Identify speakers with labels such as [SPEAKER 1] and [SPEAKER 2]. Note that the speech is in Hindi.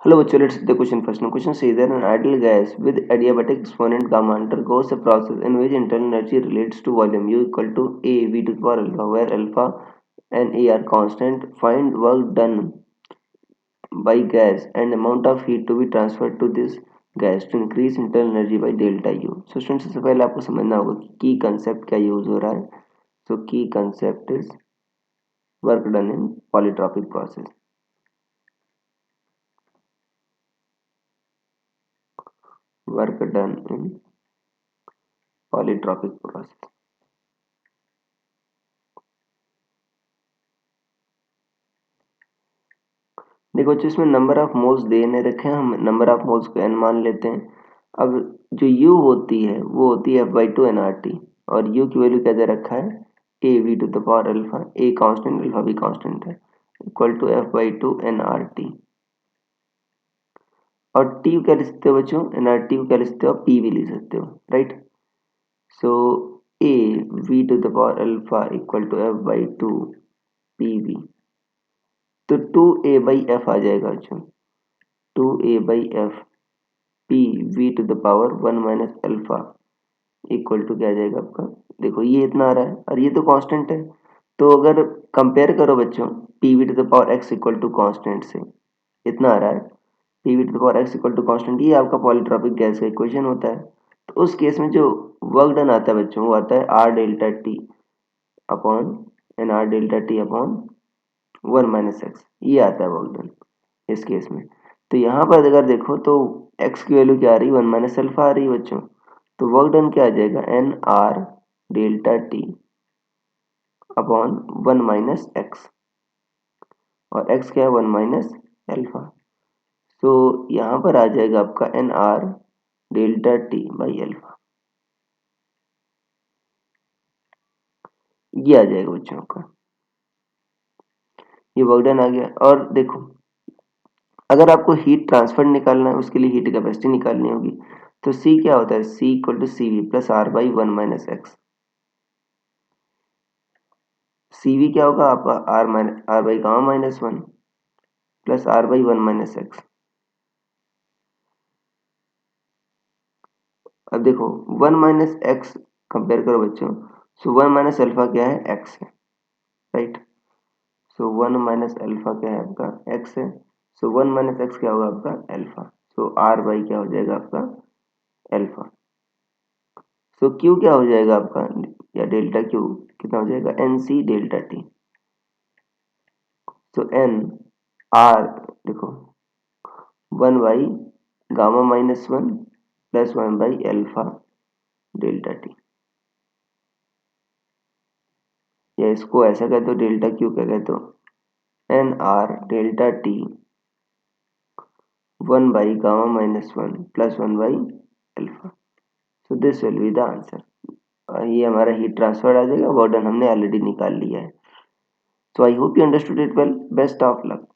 [SPEAKER 1] Hello, bachcho, let's see the question first. Now, question says that an ideal gas with adiabatic exponent gamma undergoes a process in which internal energy relates to volume U equal to A V to the power alpha, where alpha and A are constant. Find work done by gas and amount of heat to be transferred to this gas to increase internal energy by delta U. So, students, सबसे पहले आपको समझना होगा कि की कंसेप्ट क्या यूज हो रहा है. So, key concept is work done in polytropic process. Work done in polytropic process. देखो जो इसमें नंबर ऑफ मोल्स देने रखे हैं, हम नंबर ऑफ मोल्स को n मान लेते हैं. अब जो u होती है वो होती है f/2 nRT और u की वैल्यू क्या दे रखा है a v to the power alpha. a constant, alpha भी कांस्टेंट है, इक्वल टू f/2 nRT. और t क्या लिख सकते हो बच्चों, nRT को क्या लिख सकते हो, p भी लिख सकते हो, right. So a v to the power alpha equal to f/2 pv. तो 2a/f आ जाएगा बच्चों, 2a/f p v to the power 1 minus alpha equal to क्या आ जाएगा आपका. देखो ये इतना आ रहा है और ये तो कांस्टेंट है, तो अगर कंपेयर करो बच्चों p v to the power x equal to constant से, इतना आ रहा है p v to the power x equal to constant, ये आपका पॉलीट्रॉपिक गैस का इक्वेशन होता है. तो उस केस में जो वर्क डन आता है बच्चों वो आता है R delta T upon n R delta T upon 1 minus x, ये आता है वर्क डन इस केस में. तो यहाँ पर अगर देखो तो x की वैल्यू क्या आ रही है, 1 माइनस अल्फा आ रही है बच्चों. तो वर्क डन क्या आ जाएगा, n R delta T upon 1 minus x, और x क्या है 1 माइनस अल्फा. तो यहाँ पर आ जाएगा आपका n R delta T by alpha, ये आ जाएगा बच्चों का, ये वर्क डन आ गया. और देखो अगर आपको हीट ट्रांसफर निकालना है, उसके लिए हीट कैपेसिटी निकालनी होगी, तो C क्या होता है, C equal to C v plus R by 1 minus x. C v क्या होगा आपका R by gamma minus 1 plus R by 1 minus x. अब देखो 1 माइनस एक्स कंपेयर करो बच्चों, सो 1 माइनस अल्फा क्या है, एक्स है, राइट. सो 1 माइनस अल्फा क्या है आपका, एक्स है. सो 1 माइनस एक्स क्या होगा आपका, अल्फा. सो आर बाई क्या हो जाएगा आपका, अल्फा. सो क्यू क्या हो जाएगा आपका, या डेल्टा क्यू कितना हो जाएगा, एन सी डेल्टा टी. सो एन आर देखो 1 by gamma minus 1 plus 1 by alpha delta T, या इसको ऐसा कहते हो डेल्टा क्यू क्या कहते हो, n R delta T 1 by gamma minus 1 plus 1 by alpha. So this will be the answer. ये हमारा हीट ट्रांसफर आ जाएगा, वार्डन हमने ऑलरेडी निकाल लिया है. So I hope you understood it well. Best of luck.